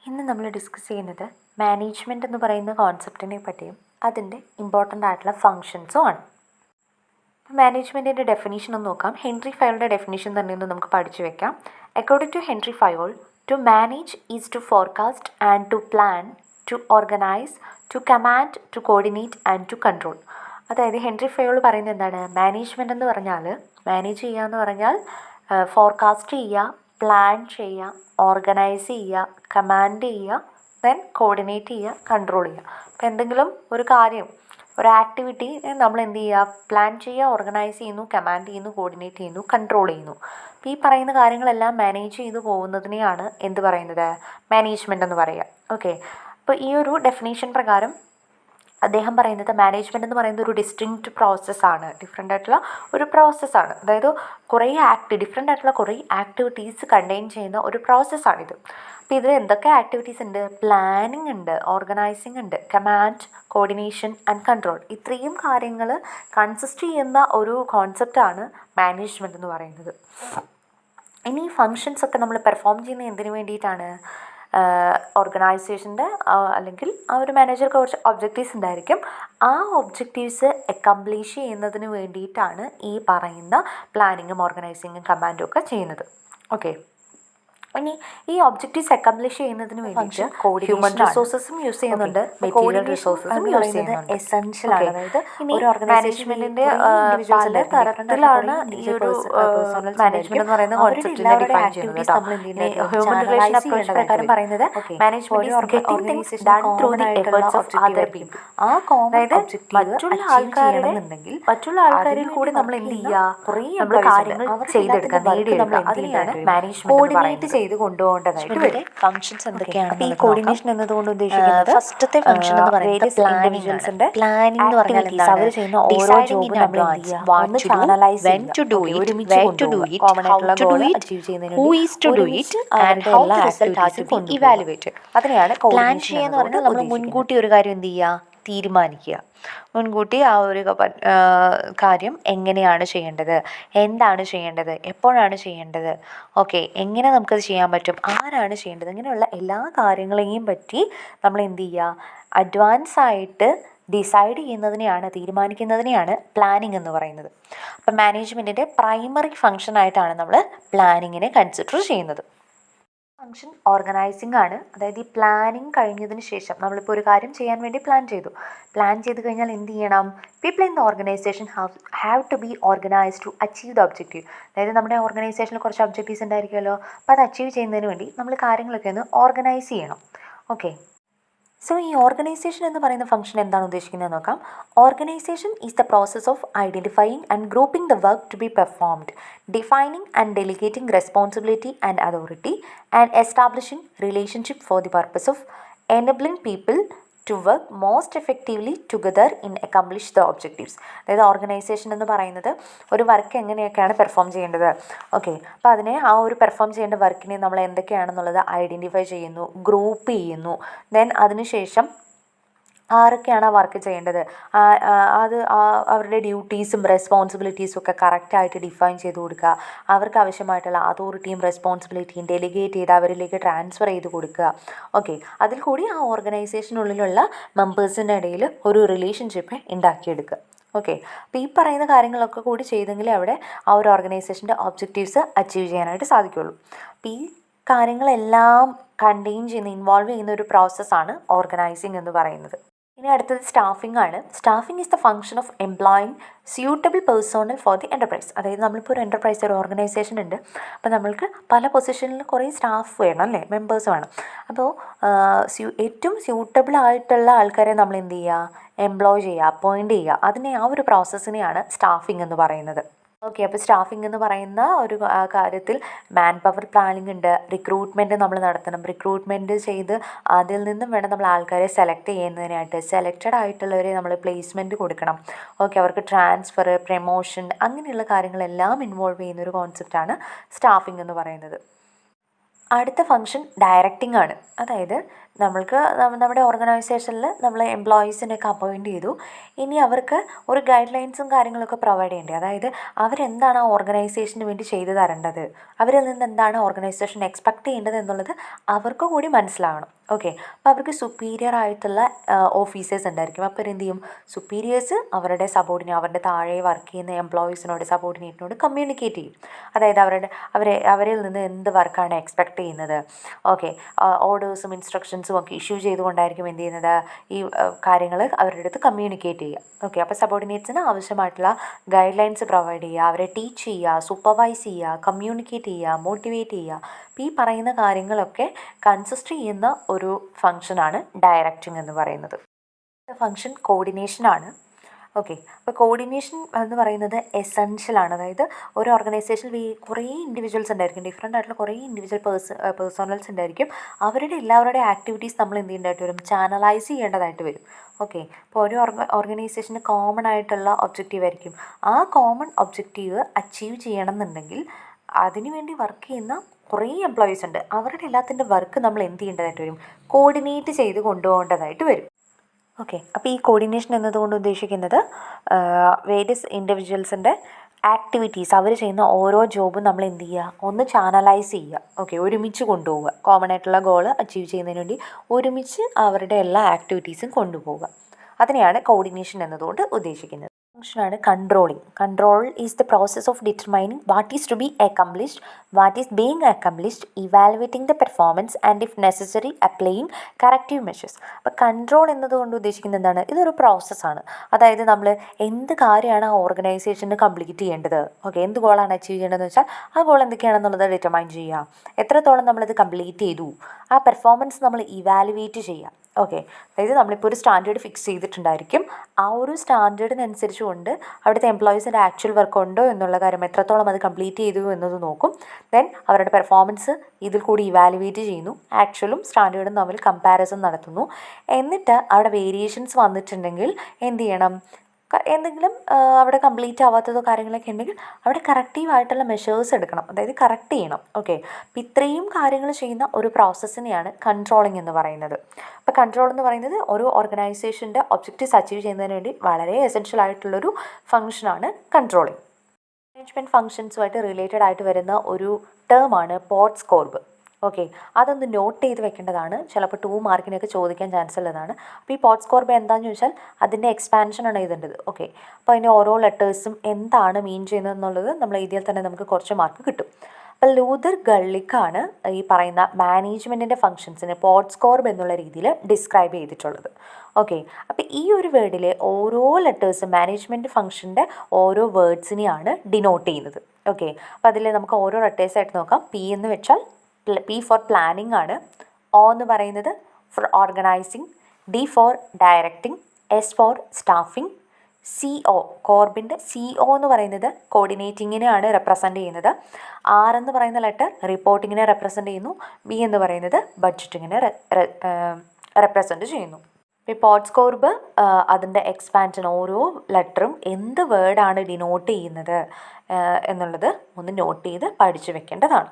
ഇന്ന് നമ്മൾ ഡിസ്കസ് ചെയ്യുന്നത് മാനേജ്മെൻറ്റ് എന്ന് പറയുന്ന കോൺസെപ്റ്റിനെ പറ്റിയും അതിൻ്റെ ഇമ്പോർട്ടൻ്റ് ആയിട്ടുള്ള ഫങ്ഷൻസും ആണ്. മാനേജ്മെൻറ്റിൻ്റെ ഡെഫിനേഷൻ ഒന്ന് നോക്കാം. ഹെൻറി ഫയോളിൻ്റെ ഡെഫിനേഷൻ തന്നെ ഒന്ന് നമുക്ക് പഠിച്ചു വെക്കാം. According to Henri Fayol, to manage is to forecast and to plan, to organize, to command, to coordinate and to control. അതായത് ഹെൻറി ഫയോൾ പറയുന്നത് എന്താണ്? മാനേജ്മെൻറ്റ് എന്ന് പറഞ്ഞാൽ, മാനേജ് ചെയ്യുക എന്ന് പറഞ്ഞാൽ ഫോർകാസ്റ്റ് ചെയ്യുക, പ്ലാൻ ചെയ്യുക, ഓർഗനൈസ് ചെയ്യുക, കമാൻഡ് ചെയ്യുക, ദെൻ കോർഡിനേറ്റ് ചെയ്യുക, കൺട്രോൾ ചെയ്യുക. അപ്പോൾ എന്തെങ്കിലും ഒരു കാര്യം, ഒരു ആക്ടിവിറ്റി നമ്മൾ എന്ത് ചെയ്യുക? പ്ലാൻ ചെയ്യുക, ഓർഗനൈസ് ചെയ്യുന്നു, കമാൻഡ് ചെയ്യുന്നു, കോർഡിനേറ്റ് ചെയ്യുന്നു, കൺട്രോൾ ചെയ്യുന്നു. അപ്പോൾ ഈ പറയുന്ന കാര്യങ്ങളെല്ലാം മാനേജ് ചെയ്തു പോകുന്നതിനെയാണ് എന്ത് പറയുന്നത്? മാനേജ്മെൻറ്റ് എന്ന് പറയുക. ഓക്കെ, അപ്പോൾ ഈ ഒരു ഡെഫിനേഷൻ പ്രകാരം അദ്ദേഹം പറയുന്നത് മാനേജ്മെൻറ്റ് എന്ന് പറയുന്നത് ഒരു ഡിസ്റ്റിങ്ക്റ്റ് പ്രോസസ്സാണ്, ഡിഫറെൻ്റ് ആയിട്ടുള്ള ഒരു പ്രോസസ്സാണ്. അതായത് ഡിഫറെൻ്റ് ആയിട്ടുള്ള കുറേ ആക്ടിവിറ്റീസ് കണ്ടെയ്ൻ ചെയ്യുന്ന ഒരു പ്രോസസ്സാണിത്. അപ്പോൾ ഇതിൽ എന്തൊക്കെ ആക്ടിവിറ്റീസ് ഉണ്ട്? പ്ലാനിങ് ഉണ്ട്, ഓർഗനൈസിങ് ഉണ്ട്, കമാൻഡ്, കോർഡിനേഷൻ ആൻഡ് കൺട്രോൾ. ഇത്രയും കാര്യങ്ങൾ കൺസിസ്റ്റ് ചെയ്യുന്ന ഒരു കോൺസെപ്റ്റാണ് മാനേജ്മെൻറ്റ് എന്ന് പറയുന്നത്. ഇനി ഈ ഫങ്ഷൻസ് ഒക്കെ നമ്മൾ പെർഫോം ചെയ്യുന്നത് എന്തിനു വേണ്ടിയിട്ടാണ്? ഓർഗനൈസേഷൻ്റെ അല്ലെങ്കിൽ ആ ഒരു മാനേജർക്ക് കുറച്ച് ഒബ്ജക്റ്റീവ്സ് ഉണ്ടായിരിക്കും. ആ ഒബ്ജക്റ്റീവ്സ് അക്കംപ്ലിഷ് ചെയ്യുന്നതിന് വേണ്ടിയിട്ടാണ് ഈ പറയുന്ന പ്ലാനിങ്ങും ഓർഗനൈസിങ്ങും കമാൻഡും ഒക്കെ ചെയ്യുന്നത്. ഓക്കെ, ഇനി ഈ ഒബ്ജക്റ്റീവ്സ് അക്കംപ്ലിഷ് ചെയ്യുന്നതിന് വേണ്ടിയിട്ട് ഹ്യൂമൻ റിസോഴ്സസും യൂസ് ചെയ്യുന്നുണ്ട്, മെറ്റീരിയൽ റിസോഴ്സസും യൂസ് ചെയ്യുന്നുണ്ട്. എസെൻഷ്യൽ ആണ്. അതായത് ഒരു മാനേജ്മെന്റിന്റെ പല തരത്തിലാണ് ഈ ഒരു മാനേജ്മെന്റ് എന്ന് പറയുന്ന കോൺസെപ്റ്റിനെ ഡിഫൈൻ ചെയ്യുന്നത്. ഹ്യൂമൻ റിലേഷൻ അപ്രോച്ച് പ്രകാരം പറയുന്നത് management is getting things done through the efforts of other people. അതായത് മറ്റുള്ള ആൾക്കാരിൽ കൂടി നമ്മൾ എന്ത് ചെയ്യുക? നമ്മൾ കാര്യങ്ങൾ ചെയ്തെടുക്കുക, നേടിയെടുക്കുക. അതിനെയാണ് മാനേജ്മെന്റ് ചെയ്ത് കൊണ്ടുപോകേണ്ടതായിട്ട് ഫങ്ഷൻസ് എന്തൊക്കെയാണ്? ഈ കോർഡിനേഷൻ എന്നതുകൊണ്ട് ഉദ്ദേശിക്കുന്നത് ഫസ്റ്റത്തെ ഫങ്ഷൻ എന്ന് പറയുന്നത് പ്ലാനിംഗ് എന്ന് പറഞ്ഞാൽ അവർ ചെയ്യുന്ന ഓരോ ജോബും നമ്മൾ ഒന്ന് ചാനലൈസ് അതിനെയാണ് പ്ലാൻ ചെയ്യാന്ന് പറഞ്ഞാൽ നമ്മൾ മുൻകൂട്ടി ഒരു കാര്യം എന്ത് ചെയ്യുക? തീരുമാനിക്കുക. മുൻകൂട്ടി ആ ഒരു കാര്യം എങ്ങനെയാണ് ചെയ്യേണ്ടത്, എന്താണ് ചെയ്യേണ്ടത്, എപ്പോഴാണ് ചെയ്യേണ്ടത്, ഓക്കെ, എങ്ങനെ നമുക്കത് ചെയ്യാൻ പറ്റും, ആരാണ് ചെയ്യേണ്ടത്, ഇങ്ങനെയുള്ള എല്ലാ കാര്യങ്ങളെയും പറ്റി നമ്മൾ എന്ത് ചെയ്യുക? അഡ്വാൻസ് ആയിട്ട് ഡിസൈഡ് ചെയ്യുന്നതിനെയാണ്, തീരുമാനിക്കുന്നതിനെയാണ് പ്ലാനിങ് എന്ന് പറയുന്നത്. അപ്പം മാനേജ്മെൻറ്റിൻ്റെ പ്രൈമറി ഫങ്ഷനായിട്ടാണ് നമ്മൾ പ്ലാനിങ്ങിനെ കൺസിഡർ ചെയ്യുന്നത്. ഫങ്ഷൻ ഓർഗനൈസിങ് ആണ്. അതായത് ഈ പ്ലാനിങ് കഴിഞ്ഞതിന് ശേഷം നമ്മളിപ്പോൾ ഒരു കാര്യം ചെയ്യാൻ വേണ്ടി പ്ലാൻ ചെയ്ത് കഴിഞ്ഞാൽ എന്ത് ചെയ്യണം? People in the organization have to be organized to achieve the objective. അതായത് നമ്മുടെ ഓർഗനൈസേഷനിൽ കുറച്ച് ഒബ്ജക്റ്റീവ്സ് ഉണ്ടായിരിക്കുമല്ലോ, അപ്പോൾ അത് അച്ചീവ് ചെയ്യുന്നതിന് വേണ്ടി നമ്മൾ കാര്യങ്ങളൊക്കെ ഒന്ന് ഓർഗനൈസ് ചെയ്യണം. ഓക്കെ, സോ ഈ ഓർഗനൈസേഷൻ എന്ന് പറയുന്ന ഫംഗ്ഷൻ എന്താണ് ഉദ്ദേശിക്കുന്നത് നോക്കാം. Organisation is the process of identifying and grouping the work to be performed, defining and delegating responsibility and authority, and establishing relationship for the purpose of enabling people to work most effectively together in accomplish the objectives. അതായത് organisation എന്ന് പറയുന്നത് ഒരു work എങ്ങനെയൊക്കെയാണ് perform ചെയ്യേണ്ടത്. Okay, അപ്പോൾ അതിനെ ആ ഒരു പെർഫോം ചെയ്യേണ്ട വർക്കിനെ നമ്മൾ എന്തൊക്കെയാണെന്നുള്ളത് ഐഡൻറ്റിഫൈ ചെയ്യുന്നു, ഗ്രൂപ്പ് ചെയ്യുന്നു. ദെൻ അതിനുശേഷം ആരൊക്കെയാണ് ആ വർക്ക് ചെയ്യേണ്ടത്, അത് അവരുടെ ഡ്യൂട്ടീസും റെസ്പോൺസിബിലിറ്റീസും ഒക്കെ കറക്റ്റായിട്ട് ഡിഫൈൻ ചെയ്ത് കൊടുക്കുക. അവർക്ക് ആവശ്യമായിട്ടുള്ള അതോറിറ്റിയും റെസ്പോൺസിബിലിറ്റിയും ഡെലിഗേറ്റ് ചെയ്ത് അവരിലേക്ക് ട്രാൻസ്ഫർ ചെയ്ത് കൊടുക്കുക. ഓക്കെ, അതിൽ കൂടി ആ ഓർഗനൈസേഷനുള്ളിലുള്ള മെമ്പേഴ്സിൻ്റെ ഇടയിൽ ഒരു റിലേഷൻഷിപ്പ് ഉണ്ടാക്കിയെടുക്കുക. ഓക്കെ, അപ്പോൾ ഈ പറയുന്ന കാര്യങ്ങളൊക്കെ കൂടി ചെയ്തെങ്കിലേ അവിടെ ആ ഒരു ഓർഗനൈസേഷൻ്റെ ഒബ്ജക്റ്റീവ്സ് അച്ചീവ് ചെയ്യാനായിട്ട് സാധിക്കുകയുള്ളൂ. അപ്പോൾ ഈ കാര്യങ്ങളെല്ലാം കണ്ടെയ്ൻ ചെയ്യുന്ന, ഇൻവോൾവ് ചെയ്യുന്ന ഒരു പ്രോസസ്സാണ് ഓർഗനൈസിങ് എന്ന് പറയുന്നത്. ഇനി അടുത്തത് സ്റ്റാഫിംഗ് ആണ്. Staffing is the function of employing suitable personal for the enterprise. അതായത് നമ്മളിപ്പോൾ ഒരു എൻ്റർപ്രൈസ്, ഒരു ഓർഗനൈസേഷൻ ഉണ്ട്, അപ്പോൾ നമ്മൾക്ക് പല പൊസിഷനിൽ കുറേ സ്റ്റാഫ് വേണം അല്ലേ, മെമ്പേഴ്സ് വേണം. അപ്പോൾ ഏറ്റവും സ്യൂട്ടബിൾ ആയിട്ടുള്ള ആൾക്കാരെ നമ്മൾ എന്ത് ചെയ്യുക? എംപ്ലോയ് ചെയ്യുക, അപ്പോയിൻ്റ് ചെയ്യുക. അതിനെ ആ ഒരു പ്രോസസ്സിനെയാണ് സ്റ്റാഫിംഗ് എന്ന് പറയുന്നത്. ഓക്കെ, അപ്പോൾ സ്റ്റാഫിംഗ് എന്ന് പറയുന്ന ഒരു കാര്യത്തിൽ മാൻ പവർ പ്ലാനിംഗ് ഉണ്ട്, റിക്രൂട്ട്മെൻറ്റ് നമ്മൾ നടത്തണം. റിക്രൂട്ട്മെൻറ്റ് ചെയ്ത് അതിൽ നിന്നും വേണം നമ്മൾ ആൾക്കാരെ സെലക്ട് ചെയ്യുന്നതിനായിട്ട്. സെലക്റ്റഡ് ആയിട്ടുള്ളവരെ നമ്മൾ പ്ലേസ്മെൻറ്റ് കൊടുക്കണം. ഓക്കെ, അവർക്ക് ട്രാൻസ്ഫർ, പ്രമോഷൻ, അങ്ങനെയുള്ള കാര്യങ്ങളെല്ലാം ഇൻവോൾവ് ചെയ്യുന്ന ഒരു കോൺസെപ്റ്റാണ് സ്റ്റാഫിംഗ് എന്ന് പറയുന്നത്. അടുത്ത ഫംഗ്ഷൻ ഡയറക്റ്റിംഗ് ആണ്. അതായത് നമ്മൾക്ക് നമ്മുടെ ഓർഗനൈസേഷനിൽ നമ്മൾ എംപ്ലോയീസിനെയൊക്കെ അപ്പോയിൻറ്റ് ചെയ്തു. ഇനി അവർക്ക് ഒരു ഗൈഡ് ലൈൻസും കാര്യങ്ങളൊക്കെ പ്രൊവൈഡ് ചെയ്യേണ്ടത്. അതായത് അവരെന്താണ് ആ ഓർഗനൈസേഷന് വേണ്ടി ചെയ്തു തരേണ്ടത്, അവരിൽ നിന്ന് എന്താണ് ഓർഗനൈസേഷൻ എക്സ്പെക്റ്റ് ചെയ്യേണ്ടത് എന്നുള്ളത് അവർക്ക് കൂടി മനസ്സിലാവണം. ഓക്കെ. അപ്പോൾ അവർക്ക് സുപ്പീരിയർ ആയിട്ടുള്ള ഓഫീസേഴ്സ് ഉണ്ടായിരിക്കും. അപ്പോൾ എന്ത് ചെയ്യും, സുപ്പീരിയേഴ്സ് അവരുടെ അവരുടെ താഴെ വർക്ക് ചെയ്യുന്ന എംപ്ലോയീസിനോട്, സബോർഡിനേറ്റിനോട് കമ്മ്യൂണിക്കേറ്റ് ചെയ്യും. അതായത് അവരിൽ നിന്ന് എന്ത് വർക്കാണ് എക്സ്പെക്റ്റ് ചെയ്യുന്നത്. ഓക്കെ. ഓർഡേഴ്സും ഇൻസ്ട്രക്ഷൻസും ഒക്കെ ഇഷ്യൂ ചെയ്തുകൊണ്ടായിരിക്കും എന്ത് ചെയ്യുന്നത്, ഈ കാര്യങ്ങൾ അവരുടെ അടുത്ത് കമ്മ്യൂണിക്കേറ്റ് ചെയ്യുക. ഓക്കെ. അപ്പോൾ സബോർഡിനേറ്റ്സിന് ആവശ്യമായിട്ടുള്ള ഗൈഡ് ലൈൻസ് പ്രൊവൈഡ് ചെയ്യുക, അവരെ ടീച്ച് ചെയ്യുക, സൂപ്പർവൈസ് ചെയ്യുക, കമ്മ്യൂണിക്കേറ്റ് ചെയ്യുക, മോട്ടിവേറ്റ് ചെയ്യുക. അപ്പോൾ ഈ പറയുന്ന കാര്യങ്ങളൊക്കെ കൺസിസ്റ്റ് ചെയ്യുന്ന ഒരു ഫംഗ്ഷനാണ് ഡയറക്റ്റിംഗ് എന്ന് പറയുന്നത്. ഫംഗ്ഷൻ കോർഡിനേഷനാണ്. ഓക്കെ. അപ്പോൾ കോർഡിനേഷൻ എന്ന് പറയുന്നത് എസെൻഷ്യലാണ്. അതായത് ഒരു ഓർഗനൈസേഷനിൽ കുറേ ഇൻഡിവിജ്വൽസ് ഉണ്ടായിരിക്കും, ഡിഫറെൻ്റ് ആയിട്ടുള്ള കുറേ ഇൻഡിവിജ്വൽ പേഴ്സണൽസ് ഉണ്ടായിരിക്കും. അവരുടെ എല്ലാവരുടെ ആക്ടിവിറ്റീസ് നമ്മൾ എന്ത് ചെയ്യേണ്ടതായിട്ട് വരും, ചാനലൈസ് ചെയ്യേണ്ടതായിട്ട് വരും. ഓക്കെ. ഇപ്പോൾ ഒരു ഓർഗനൈസേഷന് കോമൺ ആയിട്ടുള്ള ഒബ്ജക്റ്റീവ് ആയിരിക്കും. ആ കോമൺ ഒബ്ജക്റ്റീവ് അച്ചീവ് ചെയ്യണം എന്നുണ്ടെങ്കിൽ അതിനുവേണ്ടി വർക്ക് ചെയ്യുന്ന കുറേ എംപ്ലോയീസ് ഉണ്ട്. അവരുടെ എല്ലാത്തിൻ്റെ വർക്ക് നമ്മൾ എന്ത് ചെയ്യേണ്ടതായിട്ട് വരും, കോർഡിനേറ്റ് ചെയ്ത് കൊണ്ടുപോകേണ്ടതായിട്ട് വരും. ഓക്കെ. അപ്പോൾ ഈ കോർഡിനേഷൻ എന്നതുകൊണ്ട് ഉദ്ദേശിക്കുന്നത് വേരിയസ് ഇൻഡിവിജ്വൽസിൻ്റെ ആക്ടിവിറ്റീസ്, അവർ ചെയ്യുന്ന ഓരോ ജോബും നമ്മൾ എന്ത് ചെയ്യുക, ഒന്ന് ചാനലൈസ് ചെയ്യുക. ഓക്കെ. ഒരുമിച്ച് കൊണ്ടുപോവുക. കോമൺ ആയിട്ടുള്ള ഗോൾ അച്ചീവ് ചെയ്യുന്നതിന് വേണ്ടി ഒരുമിച്ച് അവരുടെ എല്ലാ ആക്ടിവിറ്റീസും കൊണ്ടുപോവുക. അതിനെയാണ് കോർഡിനേഷൻ എന്നതുകൊണ്ട് ഉദ്ദേശിക്കുന്നത്. ഫംഗ്ഷനാണ് controlling. Control is the process of determining what is to be accomplished, what is being accomplished, evaluating the performance and if necessary applying corrective measures. അപ്പോൾ കൺട്രോൾ എന്നതുകൊണ്ട് ഉദ്ദേശിക്കുന്നത് എന്താണ്, ഇതൊരു പ്രോസസ്സാണ്. അതായത് നമ്മൾ എന്ത് കാര്യമാണ് ആ ഓർഗനൈസേഷന് കംപ്ലീറ്റ് ചെയ്യേണ്ടത്, ഓക്കെ, എന്ത് ഗോളാണ് അച്ചീവ് ചെയ്യേണ്ടതെന്ന് വെച്ചാൽ ആ ഗോൾ എന്തൊക്കെയാണെന്നുള്ളത് ഡിറ്റർമൈൻ ചെയ്യുക, എത്രത്തോളം നമ്മളത് കംപ്ലീറ്റ് ചെയ്തു, ആ പെർഫോമൻസ് നമ്മൾ ഇവാലുവേറ്റ് ചെയ്യുക. ഓക്കെ. അതായത് നമ്മളിപ്പോൾ ഒരു സ്റ്റാൻഡേർഡ് ഫിക്സ് ചെയ്തിട്ടുണ്ടായിരിക്കും. ആ ഒരു സ്റ്റാൻഡേർഡിനനുസരിച്ച് കൊണ്ട് അവിടുത്തെ എംപ്ലോയീസിൻ്റെ ആക്ച്വൽ വർക്ക് ഉണ്ടോ എന്നുള്ള കാര്യം, എത്രത്തോളം അത് കംപ്ലീറ്റ് ചെയ്തു എന്നത് നോക്കും. ദെൻ അവരുടെ പെർഫോമൻസ് ഇതിൽ കൂടി ഇവാലുവേറ്റ് ചെയ്യുന്നു. ആക്ച്വലും സ്റ്റാൻഡേർഡും തമ്മിൽ കമ്പാരിസൺ നടത്തുന്നു. എന്നിട്ട് അവിടെ വേരിയേഷൻസ് വന്നിട്ടുണ്ടെങ്കിൽ എന്ത് ചെയ്യണം, എന്തെങ്കിലും അവിടെ കംപ്ലീറ്റ് ആവാത്തതോ കാര്യങ്ങളൊക്കെ ഉണ്ടെങ്കിൽ അവിടെ കറക്റ്റീവായിട്ടുള്ള മെഷേഴ്സ് എടുക്കണം, അതായത് കറക്റ്റ് ചെയ്യണം. ഓക്കെ. അപ്പോൾ ഇത്രയും കാര്യങ്ങൾ ചെയ്യുന്ന ഒരു പ്രോസസ്സിനെയാണ് കൺട്രോളിങ് എന്ന് പറയുന്നത്. അപ്പോൾ കൺട്രോൾ എന്ന് പറയുന്നത് ഒരു ഓർഗനൈസേഷൻ്റെ ഒബ്ജക്റ്റീവ്സ് അച്ചീവ് ചെയ്യുന്നതിന് വേണ്ടി വളരെ എസെൻഷ്യൽ ആയിട്ടുള്ളൊരു ഫംഗ്ഷനാണ് കൺട്രോളിങ്. മാനേജ്മെൻറ്റ് ഫംഗ്ഷൻസുമായിട്ട് റിലേറ്റഡ് ആയിട്ട് വരുന്ന ഒരു ടേമാണ് പോട്ട്സ്കോർബ്. ഓക്കെ. അതൊന്ന് നോട്ട് ചെയ്ത് വെക്കേണ്ടതാണ്. ചിലപ്പോൾ 2 മാർക്കിനൊക്കെ ചോദിക്കാൻ ചാൻസ് ഉള്ളതാണ്. അപ്പോൾ ഈ പോട്ട്സ്കോർബ് എന്താണെന്ന് ചോദിച്ചാൽ അതിൻ്റെ എക്സ്പാൻഷനാണ് എഴുതേണ്ടത്. ഓക്കെ. അപ്പോൾ അതിൻ്റെ ഓരോ ലെറ്റേഴ്സും എന്താണ് മീൻ ചെയ്യുന്നത് എന്നുള്ളത് നമ്മൾ എഴുതിയാൽ തന്നെ നമുക്ക് കുറച്ച് മാർക്ക് കിട്ടും. അപ്പോൾ ലൂതർ ഗള്ളിക്കാണ് ഈ പറയുന്ന മാനേജ്മെൻറ്റിൻ്റെ ഫംഗ്ഷൻസിനെ പോട്ട്സ്കോർബ് എന്നുള്ള രീതിയിൽ ഡിസ്ക്രൈബ് ചെയ്തിട്ടുള്ളത്. ഓക്കെ. അപ്പോൾ ഈ ഒരു വേർഡിലെ ഓരോ ലെറ്റേഴ്സും മാനേജ്മെൻറ്റ് ഫംഗ്ഷൻ്റെ ഓരോ വേർഡ്സിനെയാണ് ഡിനോട്ട് ചെയ്യുന്നത്. ഓക്കെ. അപ്പോൾ അതിൽ നമുക്ക് ഓരോ ലെറ്റേഴ്സായിട്ട് നോക്കാം. പി എന്ന് വെച്ചാൽ പി ഫോർ പ്ലാനിങ് ആണ്. ഒ എന്ന് പറയുന്നത് for organising, D for directing, S for staffing, C O കോർബിൻ്റെ സി ഒ എന്ന് പറയുന്നത് കോർഡിനേറ്റിങ്ങിനെയാണ് റെപ്രസെൻ്റ് ചെയ്യുന്നത്. ആർ എന്ന് പറയുന്ന ലെറ്റർ റിപ്പോർട്ടിങ്ങിനെ റെപ്രസെൻ്റ് ചെയ്യുന്നു. ബി എന്ന് പറയുന്നത് ബഡ്ജറ്റിങ്ങിനെ റെപ്രസെൻ്റ് ചെയ്യുന്നു. ഈ പോട്ട്സ്കോർബ് അതിൻ്റെ എക്സ്പാൻഷൻ ഓരോ ലെറ്ററും എന്ത് വേർഡാണ് ഡിനോട്ട് ചെയ്യുന്നത് എന്നുള്ളത് ഒന്ന് നോട്ട് ചെയ്ത് പഠിച്ചു വെക്കേണ്ടതാണ്.